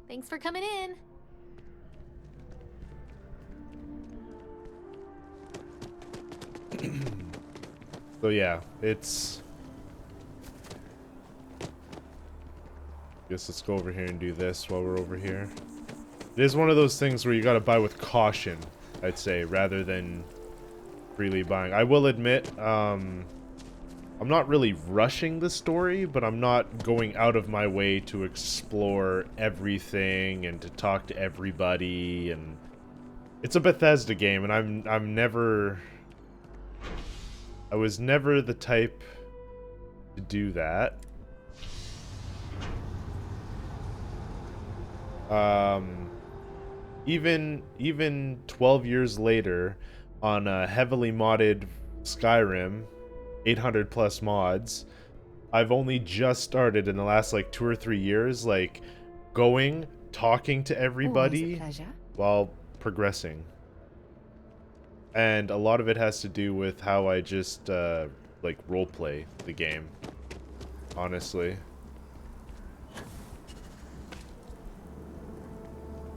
Thanks for coming in. So yeah, it's... Guess let's go over here and do this while we're over here. It is one of those things where you gotta buy with caution, I'd say, rather than freely buying. I will admit, I'm not really rushing the story, but I'm not going out of my way to explore everything and to talk to everybody, and it's a Bethesda game, and I was never the type to do that. Even 12 years later, on a heavily modded Skyrim, 800 plus mods, I've only just started in the last like 2 or 3 years, like talking to everybody while progressing. And a lot of it has to do with how I just like roleplay the game, honestly.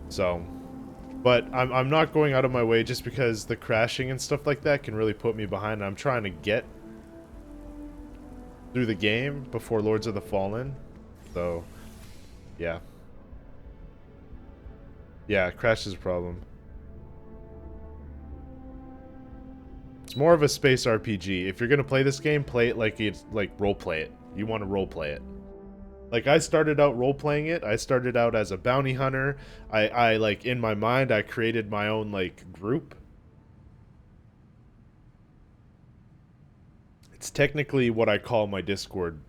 So, but I'm not going out of my way just because the crashing and stuff like that can really put me behind. I'm trying to get through the game before Lords of the Fallen. So, yeah. Yeah, crash is a problem. It's more of a space RPG. If you're gonna play this game, play it like it's like roleplay it. You want to roleplay it. Like, I started out role-playing it. I started out as a bounty hunter. I like, in my mind, I created my own, like, group. It's technically what I call my Discord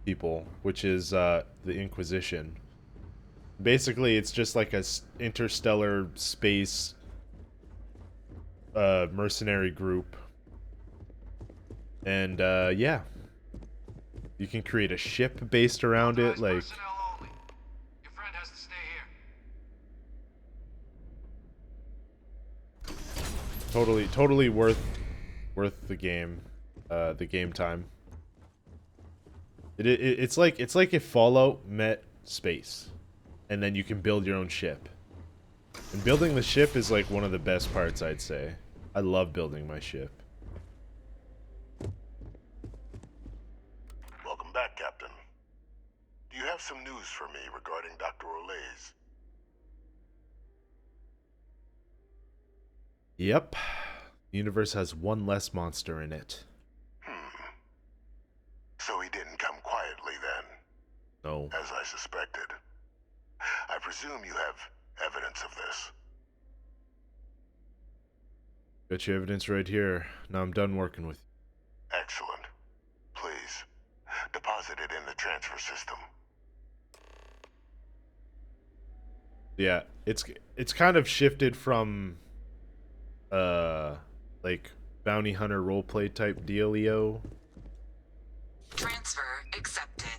people, which is, the Inquisition. Basically, it's just like a interstellar space, mercenary group. And, yeah. You can create a ship based around it, like... Your friend has to stay here. Totally worth the game time. It's like if Fallout met space, and then you can build your own ship. And building the ship is like one of the best parts, I'd say. I love building my ship. Welcome back, Captain. Do you have some news for me regarding Dr. Olays? Yep. The universe has one less monster in it. So he didn't come quietly then? No. As I suspected. I presume you have evidence of this. Got your evidence right here. Now I'm done working with you. Excellent. Please, deposit it in the transfer system. Yeah, it's kind of shifted from like bounty hunter roleplay type dealio. Transfer accepted.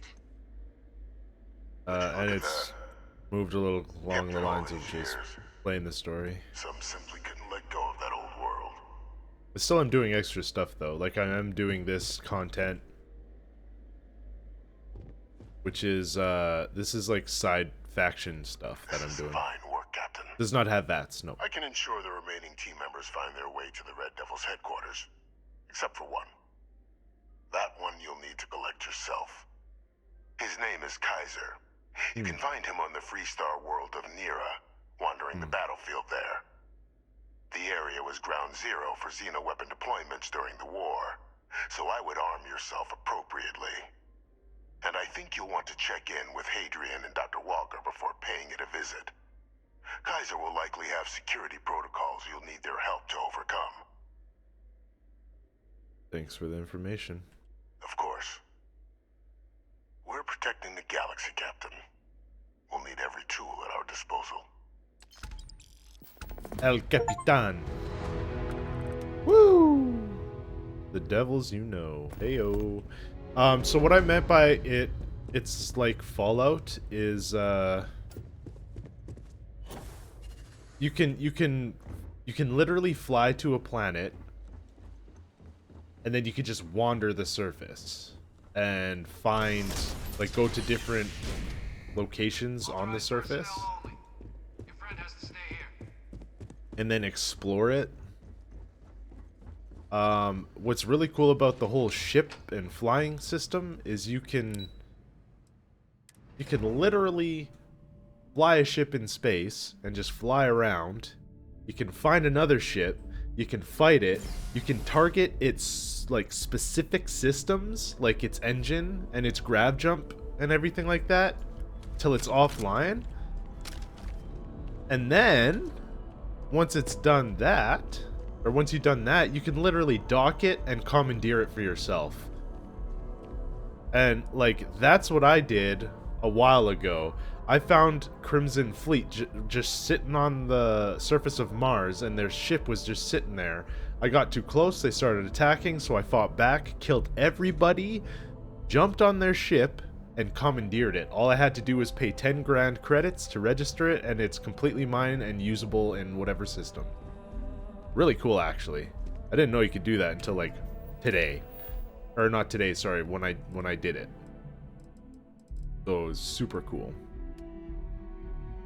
And it's moved a little along the lines of just playing the story. Some simply couldn't let go of that old world. I still am doing extra stuff though. Like, I am doing this content, which is this is like side faction stuff that I'm doing. Fine work, Captain. Does not have VATs, no. I can ensure the remaining team members find their way to the Red Devil's headquarters. Except for one. That one you'll need to collect yourself. His name is Kaiser. You can find him on the Freestar world of Nira, wandering the battlefield there. The area was ground zero for xeno-weapon deployments during the war, so I would arm yourself appropriately. And I think you'll want to check in with Hadrian and Dr. Walker before paying it a visit. Kaiser will likely have security protocols you'll need their help to overcome. Thanks for the information. Of course. We're protecting the galaxy, Captain. We'll need every tool at our disposal. El Capitan. Woo! The devils you know. Heyo. So what I meant by it's like Fallout is you can literally fly to a planet and then you can just wander the surface and find, like, go to different locations on the surface Personnel only. Your friend has to stay here. and then explore it. What's really cool about the whole ship and flying system is you can literally fly a ship in space and just fly around. You can find another ship, you can fight it, you can target its like specific systems, like its engine and its grab jump and everything like that, till it's offline. And then once it's done that, or once you've done that, you can literally dock it and commandeer it for yourself. And like that's what I did a while ago. I found Crimson Fleet just sitting on the surface of Mars, and their ship was just sitting there. I got too close, they started attacking, so I fought back, killed everybody, jumped on their ship, and commandeered it. All I had to do was pay 10 grand credits to register it, and it's completely mine and usable in whatever system. Really cool, actually. I didn't know you could do that until like today. Or not today, sorry, when I did it. So it was super cool.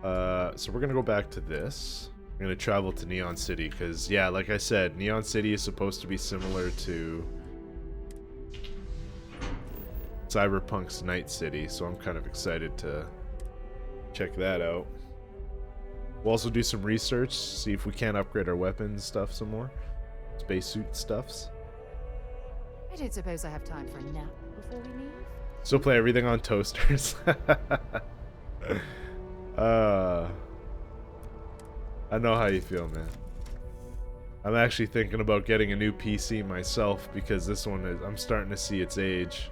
So we're gonna go back to this. I'm gonna travel to Neon City because, yeah, like I said, Neon City is supposed to be similar to Cyberpunk's Night City, so I'm kind of excited to check that out. We'll also do some research, see if we can't upgrade our weapons stuff some more. Spacesuit stuffs. I don't suppose I have time for a nap before we leave. Still play everything on toasters. I know how you feel, man. I'm actually thinking about getting a new PC myself because this one is, I'm starting to see its age.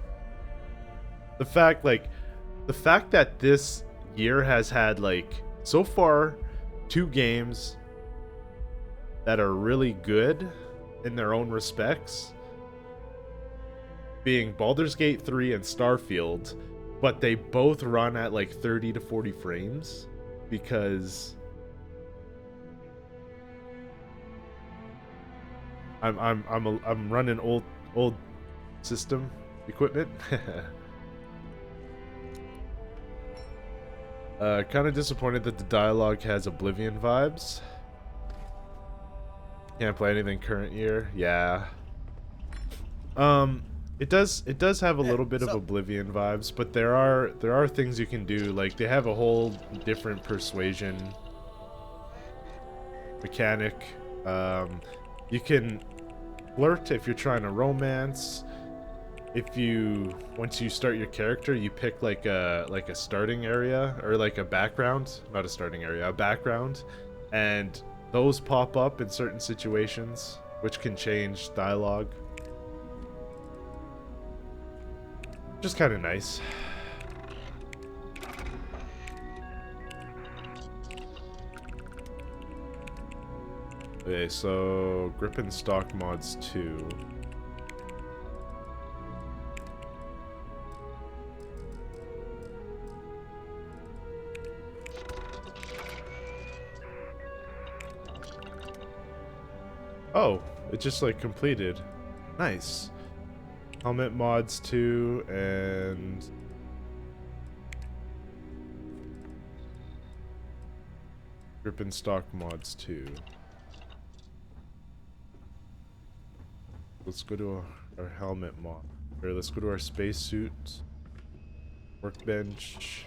The fact that this year has had like so far 2 games that are really good in their own respects, being Baldur's Gate 3 and Starfield, but they both run at like 30 to 40 frames because I'm running old system equipment. Kind of disappointed that the dialogue has Oblivion vibes. Can't play anything current year. Yeah. It does have a little bit of Oblivion vibes, but there are things you can do. Like they have a whole different persuasion mechanic. You can flirt if you're trying to romance. Once you start your character, you pick like a starting area or like a background, not a starting area, a background, and those pop up in certain situations, which can change dialogue. Just kind of nice. Okay, so Grip and Stock Mods 2. Oh, it just like completed. Nice. Helmet Mods 2 and Grip and Stock Mods 2. Let's go to our helmet mod. Or let's go to our spacesuit. Workbench.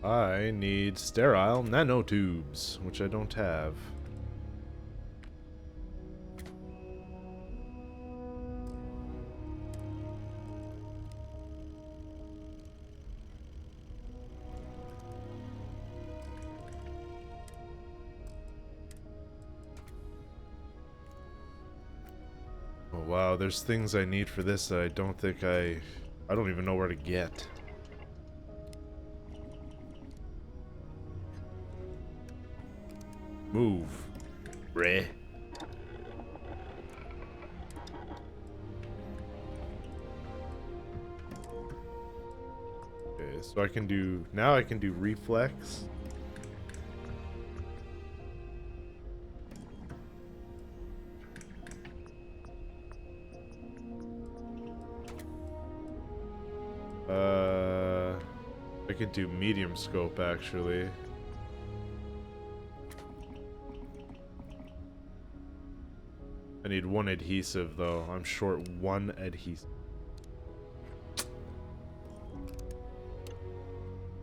I need sterile nanotubes, which I don't have. Oh wow, there's things I need for this that I don't think I don't even know where to get. Move, bruh. Okay, so I can do reflex. I could do medium scope actually. I need one adhesive though. I'm short one adhesive.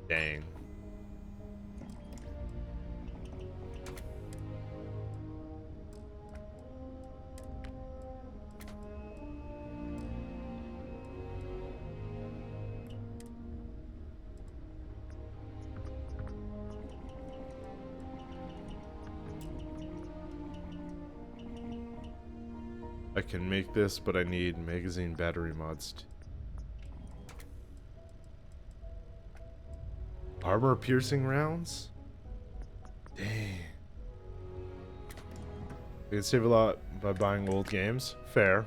Dang. I can make this, but I need magazine battery mods. Armor piercing rounds? Dang. You can save a lot by buying old games. Fair.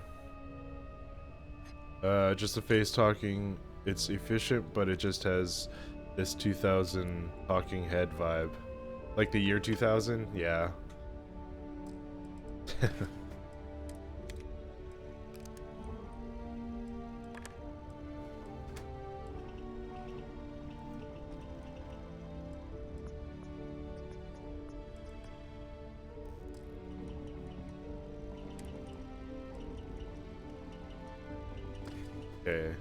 Just a face talking. It's efficient, but it just has this 2000 talking head vibe. Like the year 2000? Yeah. Okay.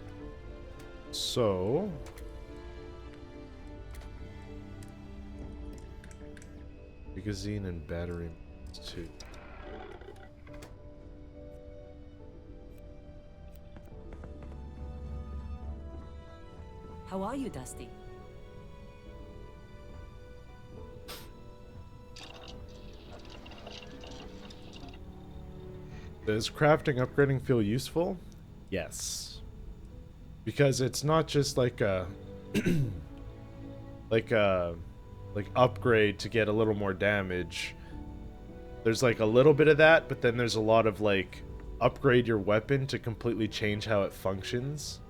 So magazine and battery too. How are you, Dusty? Does crafting upgrading feel useful? Yes. Because it's not just like a like upgrade to get a little more damage. There's like a little bit of that, but then there's a lot of like upgrade your weapon to completely change how it functions.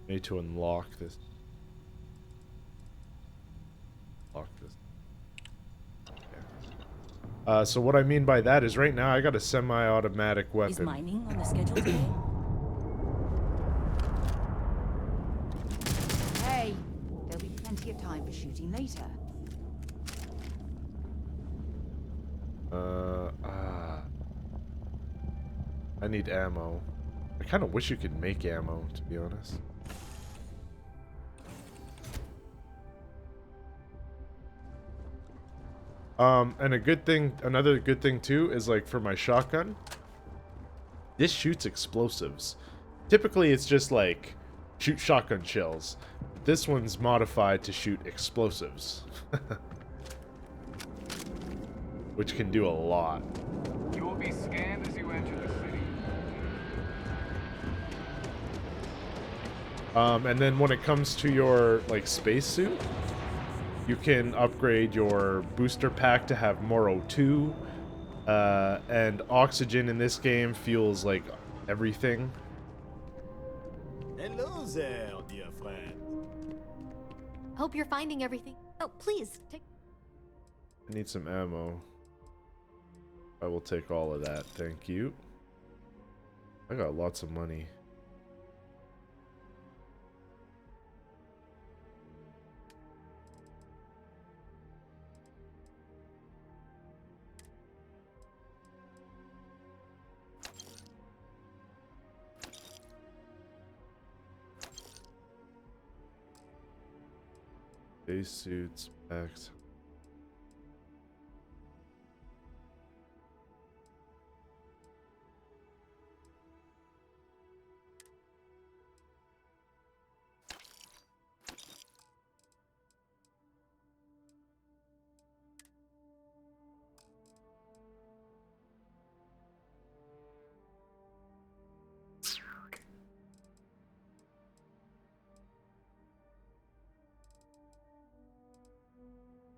Need to unlock this. Lock this. So what I mean by that is right now I got a semi-automatic weapon. Is mining on the schedule today? Hey, there'll be plenty of time for shooting later. I need ammo. I kind of wish you could make ammo, to be honest. And a good thing, another good thing too, is like for my shotgun, this shoots explosives. Typically it's just like shoot shotgun shells. This one's modified to shoot explosives. Which can do a lot. You will be scanned as you enter the city. And then when it comes to your like spacesuit, you can upgrade your booster pack to have more O2, and oxygen in this game fuels like everything. Hello there, dear friend. Hope you're finding everything. Oh, please, take... I need some ammo. I will take all of that, thank you. I got lots of money. Base suits, packs.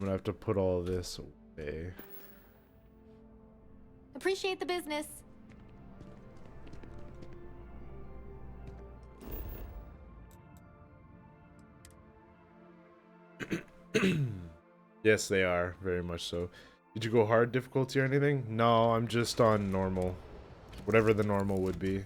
I'm gonna have to put all this away. Appreciate the business. Yes, they are. Very much so. Did you go hard difficulty or anything? No, I'm just on normal. Whatever the normal would be.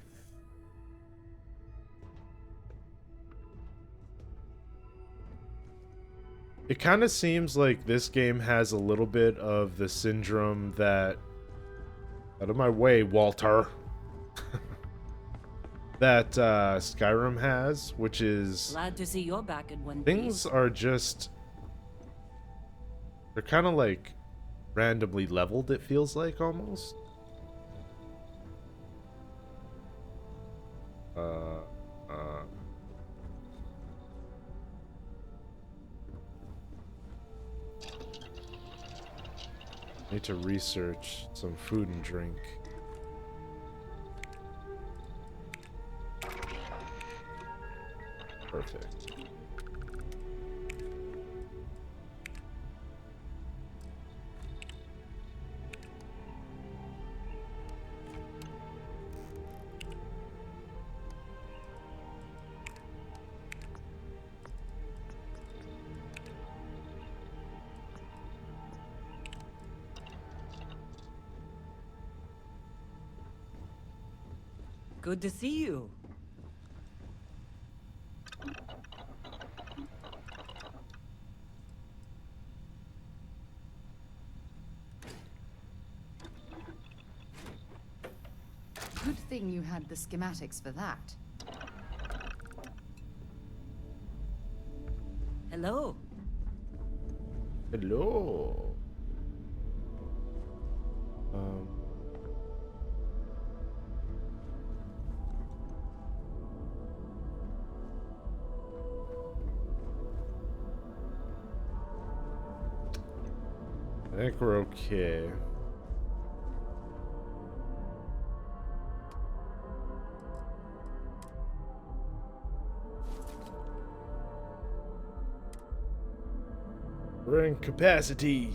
It kind of seems like this game has a little bit of the syndrome that... Out of my way, Walter. That Skyrim has, which is... Glad to see you're back in one Things piece. are just... They're kind of like randomly leveled, it feels like, almost. Need to research some food and drink. Perfect. Good to see you. Good thing you had the schematics for that. Hello. Hello. I think we're okay. We're in capacity.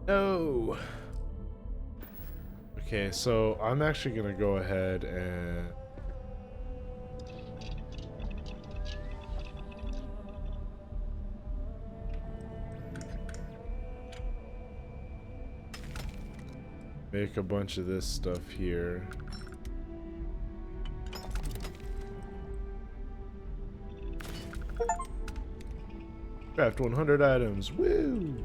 No. Okay, so I'm actually gonna go ahead and make a bunch of this stuff here. Craft 100 items. Woo!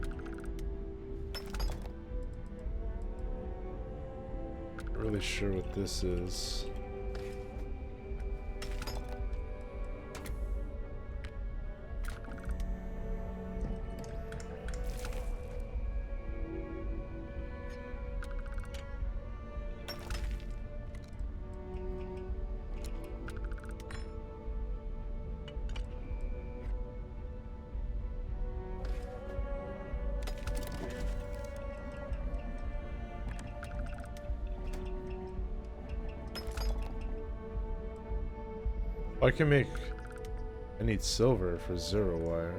Not really sure what this is. I can make... I need silver for 0 wire.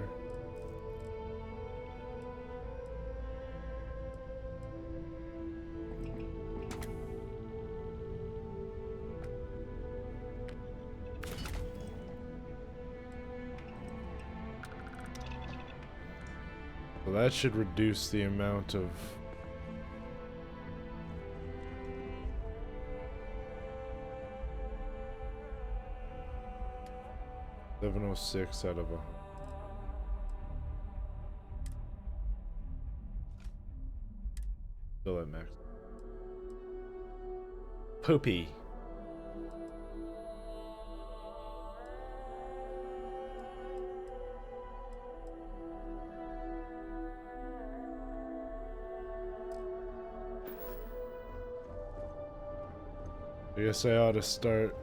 So that should reduce the amount of... $706 out of 100. Still at max. Poopy. I guess I ought to start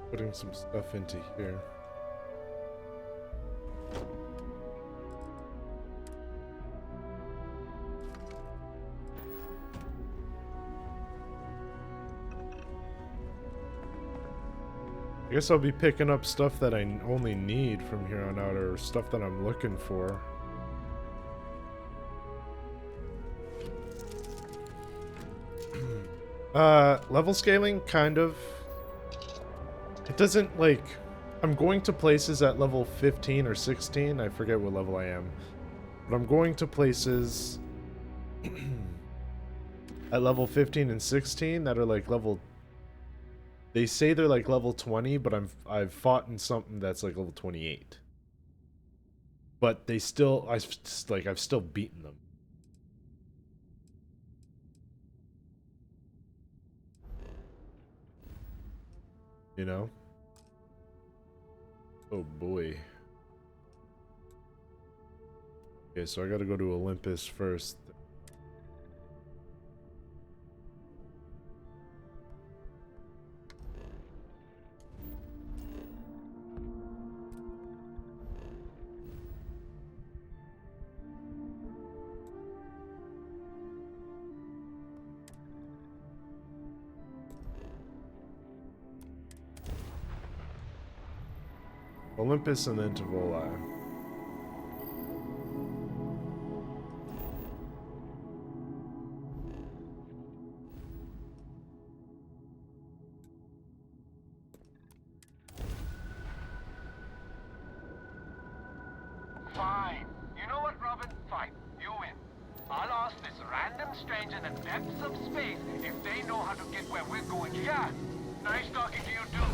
putting some stuff into here. I guess I'll be picking up stuff that I only need from here on out, or stuff that I'm looking for. Level scaling, kind of. It doesn't, like... I'm going to places at level 15 or 16. I forget what level I am. But I'm going to places... at level 15 and 16 that are like level. They say they're like level 20, but I've fought in something that's like level 28. But they still, I've still beaten them. You know? Oh boy. Okay, so I gotta go to Olympus first. Olympus and then Tavola. Fine. You know what, Robin? Fine. You win. I'll ask this random stranger in the depths of space if they know how to get where we're going. Yeah. Nice talking to you, too.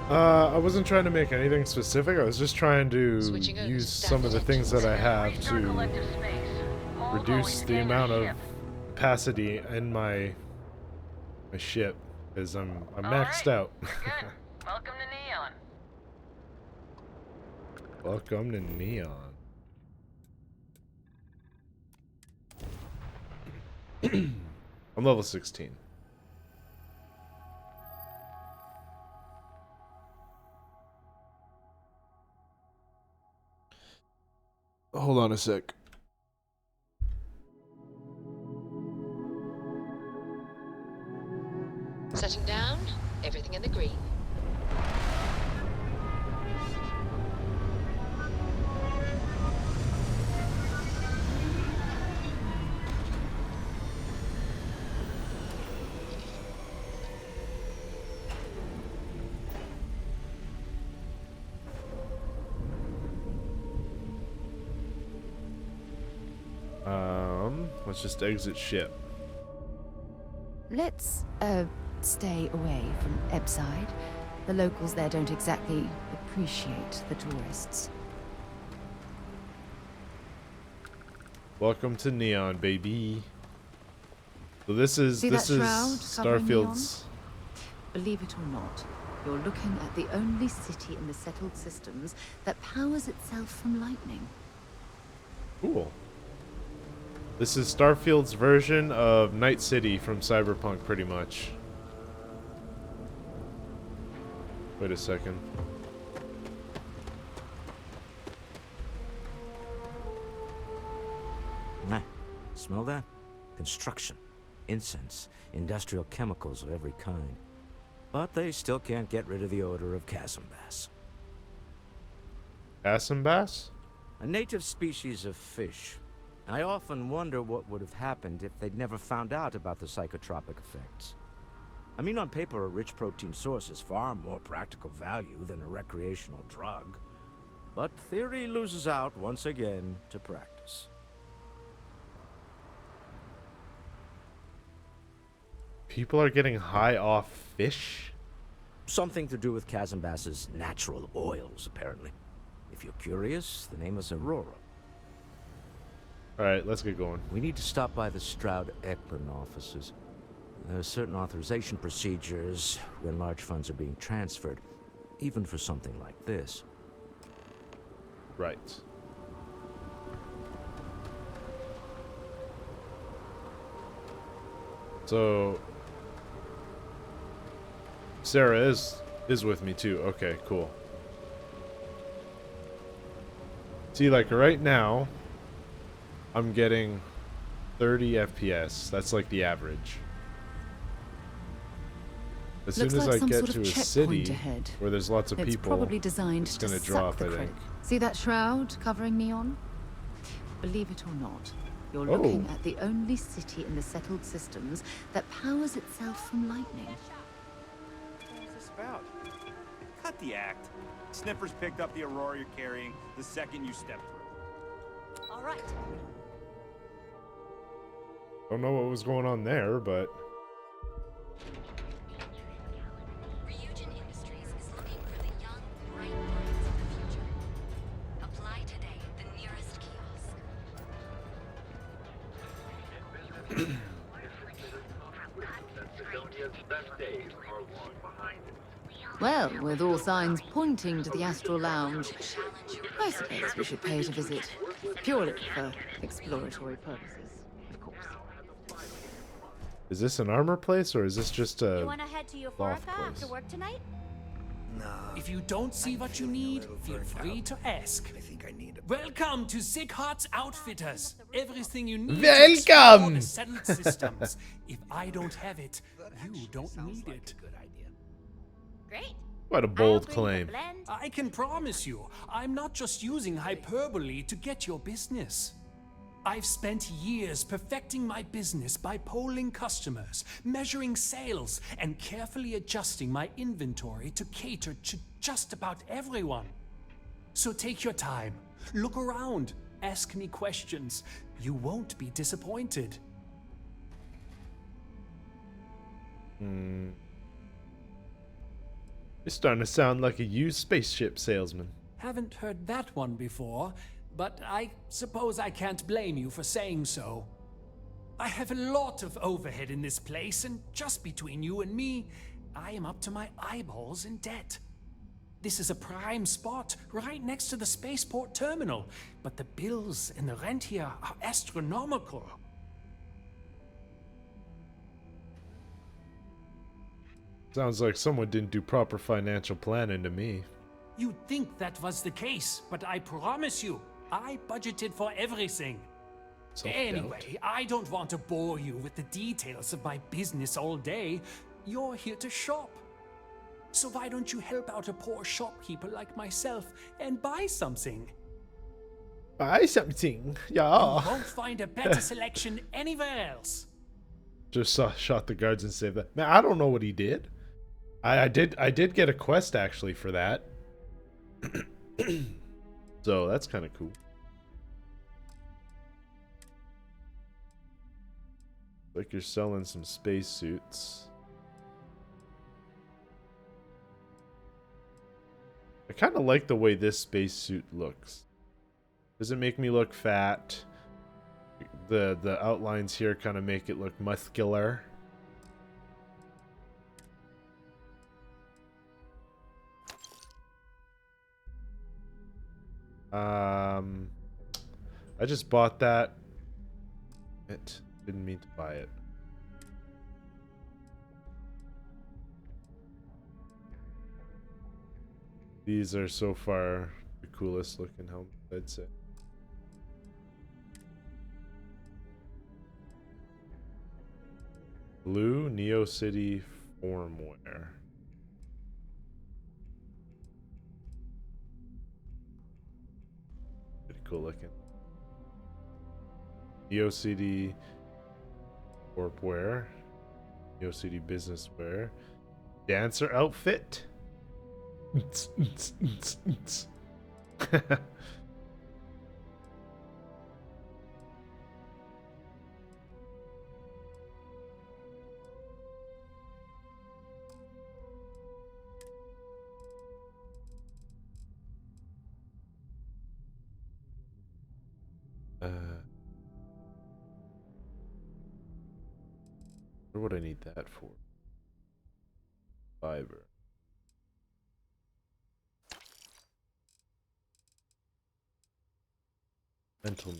I wasn't trying to make anything specific. I was just trying to use some of the things that I have to reduce the amount of capacity in my ship, because I'm maxed out. Good. Welcome to Neon. Welcome to Neon. I'm level 16. Hold on a sec. Setting down, everything in the green. Let's just exit ship. Let's, stay away from Ebside. The locals there don't exactly appreciate the tourists. Welcome to Neon, baby. So this is See that shroud covering Starfield's. Believe it or not, you're looking at the only city in the settled systems that powers itself from lightning. Cool. This is Starfield's version of Night City from Cyberpunk, pretty much. Wait a second. Nah, smell that? Construction, incense, industrial chemicals of every kind. But they still can't get rid of the odor of chasm bass. Chasm bass? A native species of fish. I often wonder what would have happened if they'd never found out about the psychotropic effects. I mean, on paper, a rich protein source is far more practical value than a recreational drug. But theory loses out once again to practice. People are getting high off fish? Something to do with chasm bass's natural oils, apparently. If you're curious, the name is Aurora. Alright, let's get going. We need to stop by the Stroud-Eklund offices. There are certain authorization procedures when large funds are being transferred, even for something like this. Right. So Sarah is with me too. Okay, cool. See, like right now, I'm getting 30 FPS. That's like the average. As soon as I get to a city where there's lots of people, probably designed it's gonna to drop, suck the I think. credit. See that shroud covering Neon? Believe it or not, you're looking at the only city in the settled systems that powers itself from lightning. What's this about? Cut the act. Sniffers picked up the Aurora you're carrying the second you stepped through. All right. Don't know what was going on there, but Ryujin Industries is looking for the young, bright minds of the future. Apply today at the nearest kiosk. Well, with all signs pointing to the Astral Lounge, I suppose we should pay it a visit. Purely for exploratory purposes, of course. is this an armor place or is this just a You want to head to Euphorica loft place? after work tonight? If you don't see what you need, feel free to ask. I think I need a Welcome to Sickhart's Outfitters. Everything you need Welcome! to explore the settled systems. If I don't have it, you don't need it. Great. What a I'll bold bring the claim. blend. I can promise you, I'm not just using hyperbole to get your business. I've spent years perfecting my business by polling customers, measuring sales, and carefully adjusting my inventory to cater to just about everyone. So take your time, look around, ask me questions. You won't be disappointed. You're starting to sound like a used spaceship salesman. Haven't heard that one before, but I suppose I can't blame you for saying so. I have a lot of overhead in this place, and just between you and me, I am up to my eyeballs in debt. This is a prime spot, right next to the spaceport terminal, but the bills and the rent here are astronomical. Sounds like someone didn't do proper financial planning to me. You'd think that was the case, but I promise you, I budgeted for everything. Self-doubt. Anyway, I don't want to bore you with the details of my business all day. You're here to shop. So why don't you help out a poor shopkeeper like myself and buy something? Buy something, You yeah. won't find a better selection anywhere else. Just shot the guards and saved that. Man, I don't know what he did. I did get a quest actually for that. So that's kind of cool. Like you're selling some spacesuits. I kind of like the way this spacesuit looks. Does it make me look fat? The outlines here kind of make it look muscular. I just bought that. It didn't mean to buy it. These are so far the coolest looking helmets, I'd say. Blue Neo City formwear. Pretty cool looking. Neo City corpwear. Neo City business wear. Dancer outfit. What would I need that for? Fiber. Mental